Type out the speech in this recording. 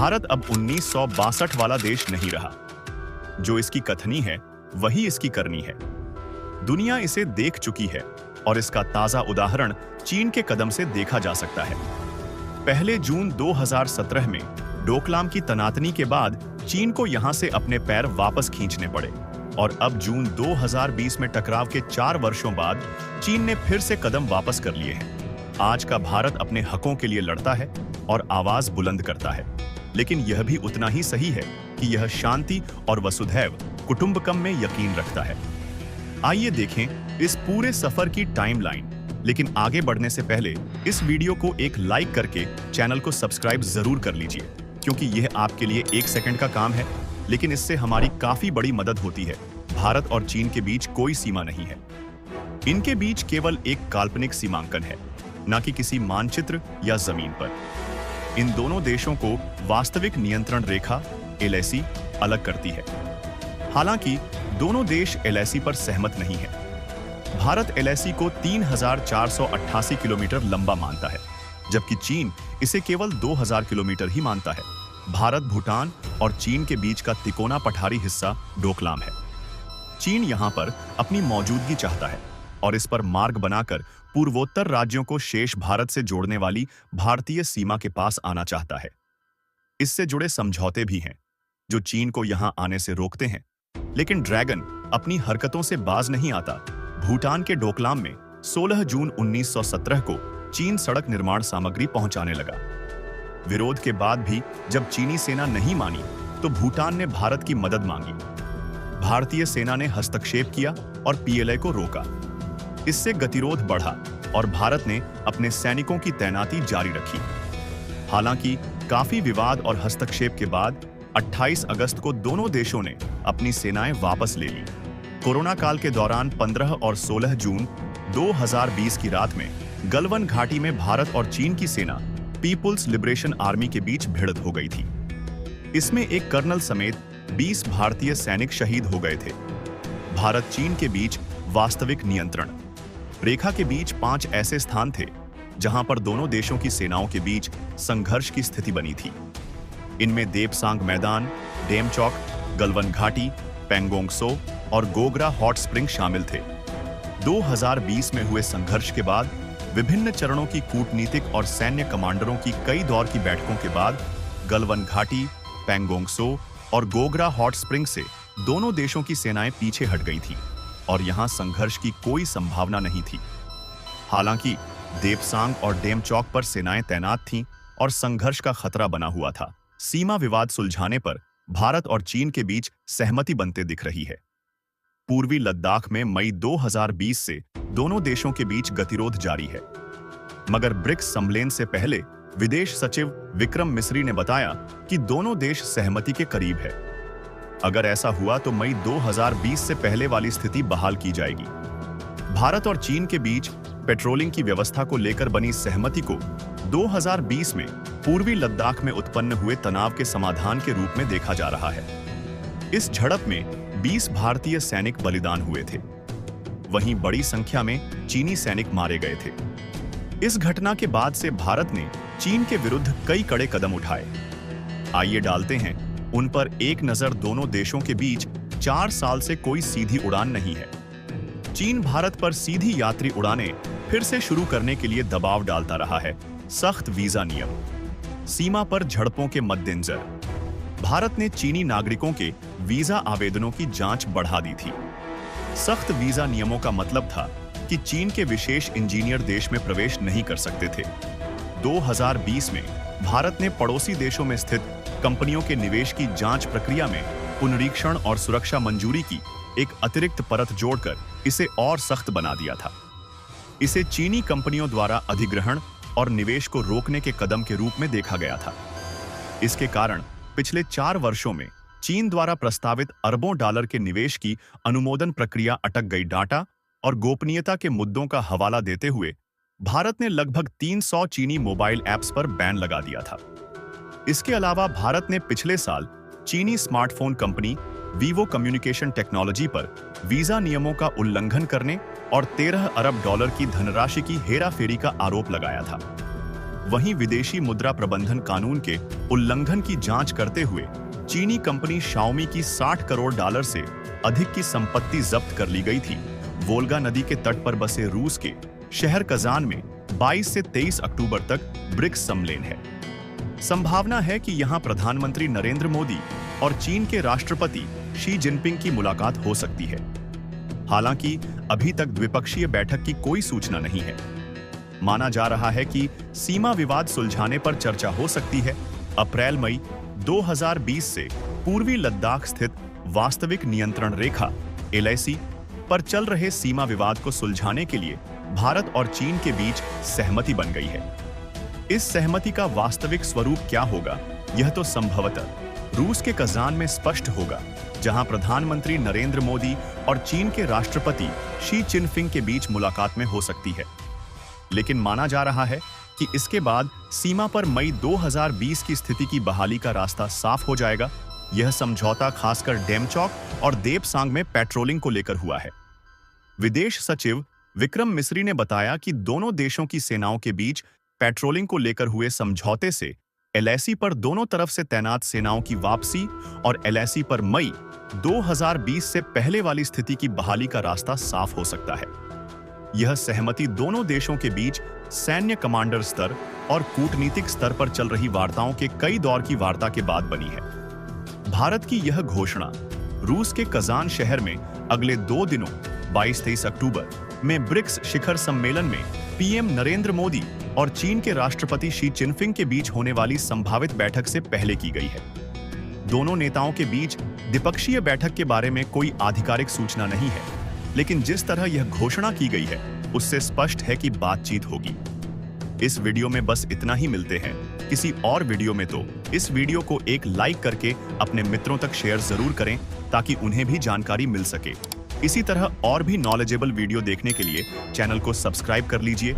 भारत अब 1962 वाला देश नहीं रहा। जो इसकी कथनी है वही इसकी करनी है। दुनिया इसे देख चुकी है और इसका ताजा उदाहरण चीन के कदम से देखा जा सकता है। पहले जून 2017 में डोकलाम की तनातनी के बाद चीन को यहां से अपने पैर वापस खींचने पड़े और अब जून 2020 में टकराव के 4 वर्षों बाद चीन ने फिर से कदम वापस कर लिए हैं। आज का भारत अपने हकों के लिए लड़ता है और आवाज बुलंद करता है, लेकिन यह भी उतना ही सही है कि यह शांति और वसुधैव कुटुंबकम में यकीन रखता है। आइए देखें इस पूरे सफर की टाइमलाइन, लेकिन आगे बढ़ने से पहले इस वीडियो को एक लाइक करके चैनल को सब्सक्राइब जरूर कर लीजिए, क्योंकि यह आपके लिए 1 सेकंड का काम है, लेकिन इससे हमारी काफी बड़ी मदद होती है। भारत और चीन के बीच कोई सीमा नहीं है। इनके बीच केवल एक काल्पनिक सीमांकन है, न कि किसी मानचित्र या जमीन पर। इन दोनों देशों को वास्तविक नियंत्रण रेखा LAC अलग करती है। हालांकि दोनों देश LAC पर सहमत नहीं है। भारत LAC को 3488 किलोमीटर लंबा मानता है, जबकि चीन इसे केवल 2000 किलोमीटर ही मानता है। भारत, भूटान और चीन के बीच का तिकोना पठारी हिस्सा डोकलाम है। चीन यहां पर अपनी मौजूदगी चाहता है और इस पर मार्ग बनाकर पूर्वोत्तर राज्यों को शेष भारत से जोड़ने वाली भारतीय सीमा के पास आना चाहता है। इससे जुड़े समझौते भी हैं, जो चीन को यहां आने से रोकते हैं। लेकिन ड्रैगन अपनी हरकतों से बाज नहीं आता। भूटान के डोकलाम में 16 जून 1917 को चीन सड़क निर्माण सामग्री पहुंचाने लगा। विरोध के बाद भी जब चीनी सेना नहीं मानी, तो भूटान ने भारत की मदद मांगी। भारतीय सेना ने हस्तक्षेप किया और PLA को रोका। इससे गतिरोध बढ़ा और भारत ने अपने सैनिकों की तैनाती जारी रखी। हालांकि काफी विवाद और हस्तक्षेप के बाद 28 अगस्त को दोनों देशों ने अपनी सेनाएं वापस ले ली। कोरोना काल के दौरान 15 और 16 जून 2020 की रात में गलवान घाटी में भारत और चीन की सेना पीपुल्स लिबरेशन आर्मी के बीच भिड़ंत हो गई थी। इसमें एक कर्नल समेत 20 भारतीय सैनिक शहीद हो गए थे। भारत चीन के बीच वास्तविक नियंत्रण रेखा के बीच 5 ऐसे स्थान थे जहां पर दोनों देशों की सेनाओं के बीच संघर्ष की स्थिति बनी थी। इनमें देपसांग मैदान, डेमचौक, गलवान घाटी, पेंगोंग सो और गोगरा हॉट स्प्रिंग शामिल थे। 2020 में हुए संघर्ष के बाद विभिन्न चरणों की कूटनीतिक और सैन्य कमांडरों की कई दौर की बैठकों के बाद गलवान घाटी, पेंगोंग सो और गोगरा हॉट स्प्रिंग से दोनों देशों की सेनाएं पीछे हट गई थी और यहां संघर्ष की कोई संभावना नहीं थी। हालांकि देपसांग और डेमचौक पर सेनाएं तैनात थीं और संघर्ष का खतरा बना हुआ था। सीमा विवाद सुलझाने पर भारत और चीन के बीच सहमति बनते दिख रही है। पूर्वी लद्दाख में मई 2020 से दोनों देशों के बीच गतिरोध जारी है, मगर ब्रिक्स सम्मेलन से पहले विदेश सचिव विक्रम मिस्री ने बताया कि दोनों देश सहमति के करीब है। अगर ऐसा हुआ तो मई 2020 से पहले वाली स्थिति बहाल की जाएगी। भारत और चीन के बीच पेट्रोलिंग की व्यवस्था को लेकर बनी सहमति को 2020 में पूर्वी लद्दाख में उत्पन्न हुए तनाव के समाधान के रूप में देखा जा रहा है। इस झड़प में 20 भारतीय सैनिक बलिदान हुए थे, वहीं बड़ी संख्या में चीनी सैनिक मारे गए थे। इस घटना के बाद से भारत ने चीन के विरुद्ध कई कड़े कदम उठाए। आइए डालते हैं उन पर एक नजर। दोनों देशों के बीच 4 साल से कोई सीधी उड़ान नहीं है। चीन भारत पर सीधी यात्री उड़ानें फिर से शुरू करने के लिए दबाव डालता रहा है। सख्त वीजा नियम। सीमा पर झड़पों के मद्देनजर भारत ने चीनी नागरिकों के वीजा आवेदनों की जांच बढ़ा दी थी। सख्त वीजा नियमों का मतलब था कि चीन के विशेष इंजीनियर देश में प्रवेश नहीं कर सकते थे। 2020 में भारत ने पड़ोसी देशों में स्थित कंपनियों के निवेश की जांच प्रक्रिया में पुनरीक्षण और सुरक्षा मंजूरी की एक अतिरिक्त परत जोड़कर इसे और सख्त बना दिया था। इसे चीनी कंपनियों द्वारा अधिग्रहण और निवेश को रोकने के कदम के रूप में देखा गया था। इसके कारण पिछले 4 वर्षों में चीन द्वारा प्रस्तावित अरबों डॉलर के निवेश की अनुमोदन प्रक्रिया अटक गई। डाटा और गोपनीयता के मुद्दों का हवाला देते हुए भारत ने लगभग 300 चीनी मोबाइल ऐप्स पर बैन लगा दिया था। इसके अलावा भारत ने पिछले साल चीनी smartphone company Vivo communication technology पर वीजा नियमों का उल्लंघन करने और 13 अरब डॉलर की धनराशि की हेराफेरी का आरोप लगाया था। वहीं विदेशी मुद्रा प्रबंधन कानून के उल्लंघन की जांच करते हुए चीनी कंपनी शाओमी की $60 करोड़ से अधिक की संपत्ति जब्त कर ली गई थी। वोल्गा नदी के तट पर बसे रूस के शहर कजान में 22 से 23 अक्टूबर तक ब्रिक्स सम्मेलन है। संभावना है कि यहां प्रधानमंत्री नरेंद्र मोदी और चीन के राष्ट्रपति शी जिनपिंग की मुलाकात हो सकती है। हालांकि अभी तक द्विपक्षीय बैठक की कोई सूचना नहीं है। माना जा रहा है कि सीमा विवाद सुलझाने पर चर्चा हो सकती है। अप्रैल-मई 2020 से पूर्वी लद्दाख स्थित वास्तविक नियंत्रण रेखा LAC पर चल रहे सीमा विवाद को सुलझाने के लिए भारत और चीन के बीच सहमति बन गई है। इस सहमति का वास्तविक स्वरूप क्या होगा, यह तो संभवतः रूस के कजान में स्पष्ट होगा, जहां प्रधानमंत्री नरेंद्र मोदी और चीन के राष्ट्रपति शी चिनफिंग के बीच मुलाकात में हो सकती है। लेकिन माना जा रहा है कि इसके बाद सीमा पर मई 2020 की स्थिति की बहाली का रास्ता साफ हो जाएगा। यह समझौता खासकर डेमचौक और देपसांग में पेट्रोलिंग को लेकर हुआ है। विदेश सचिव विक्रम मिस्री ने बताया कि दोनों देशों की सेनाओं के बीच पेट्रोलिंग को लेकर हुए समझौते से LAC पर दोनों तरफ से तैनात सेनाओं की वापसी और LAC पर मई 2020 से पहले वाली स्थिति की बहाली का रास्ता साफ हो सकता है। यह सहमति दोनों देशों के बीच सैन्य कमांडर स्तर और कूटनीतिक स्तर पर चल रही वार्ताओं के कई दौर की वार्ता के बाद बनी है। भारत की यह घोषणा रूस के कजान शहर में अगले 2 दिनों 22-23 अक्टूबर में ब्रिक्स शिखर सम्मेलन में PM नरेंद्र मोदी और चीन के राष्ट्रपति शी चिनफिंग के बीच होने वाली संभावित बैठक से पहले की गई है। दोनों नेताओं के बीच द्विपक्षीय बैठक के बारे में कोई आधिकारिक सूचना नहीं है, लेकिन जिस तरह यह घोषणा की गई है उससे स्पष्ट है कि बातचीत होगी। इस वीडियो में बस इतना ही। मिलते हैं किसी और वीडियो में। तो इस वीडियो को एक लाइक करके अपने मित्रों तक शेयर जरूर करें ताकि उन्हें भी जानकारी मिल सके। इसी तरह और भी नॉलेजेबल वीडियो देखने के लिए चैनल को सब्सक्राइब कर लीजिए।